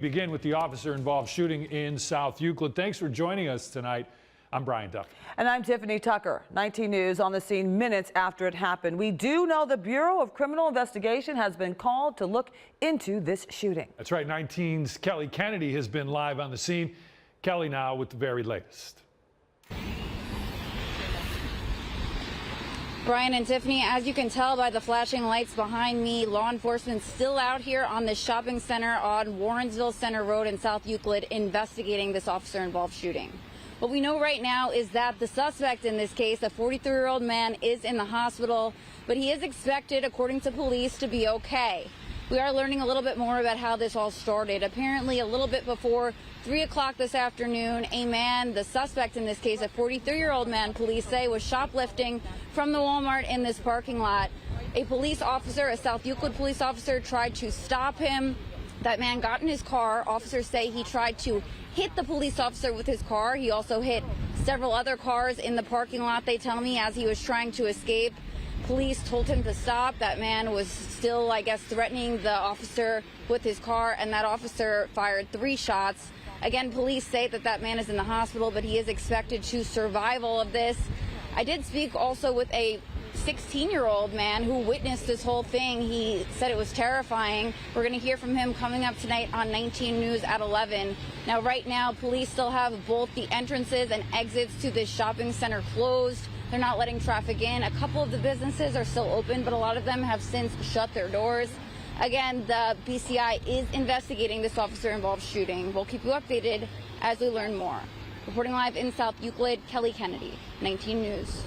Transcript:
Begin with the officer-involved shooting in South Euclid. Thanks for joining us tonight. I'm Brian Duff. And I'm Tiffany Tucker. 19 News on the scene minutes after it happened. We do know the Bureau of Criminal Investigation has been called to look into this shooting. That's right. 19's Kelly Kennedy has been live on the scene. Kelly now with the very latest. Brian and Tiffany, as you can tell by the flashing lights behind me, law enforcement still out here on this shopping center on Warrensville Center Road in South Euclid investigating this officer-involved shooting. What we know right now is that the suspect in this case, a 43-year-old man, is in the hospital, but he is expected, according to police, to be okay. We are learning a little bit more about how this all started. Apparently, a little bit before 3 o'clock this afternoon, a man, the suspect in this case, a 43-year-old man, police say, was shoplifting from the Walmart in this parking lot. A police officer, a South Euclid police officer, tried to stop him. That man got in his car. Officers say he tried to hit the police officer with his car. He also hit several other cars in the parking lot, they tell me, as he was trying to escape. Police told him to stop. That man was still, I guess, threatening the officer with his car, and that officer fired 3 shots. Again, police say that that man is in the hospital, but he is expected to survive all of this. I did speak also with a 16-year-old man who witnessed this whole thing. He said it was terrifying. We're going to hear from him coming up tonight on 19 News at 11. Now, right now, police still have both the entrances and exits to this shopping center closed. They're not letting traffic in. A couple of the businesses are still open, but a lot of them have since shut their doors. Again, the BCI is investigating this officer-involved shooting. We'll keep you updated as we learn more. Reporting live in South Euclid, Kelly Kennedy, 19 News.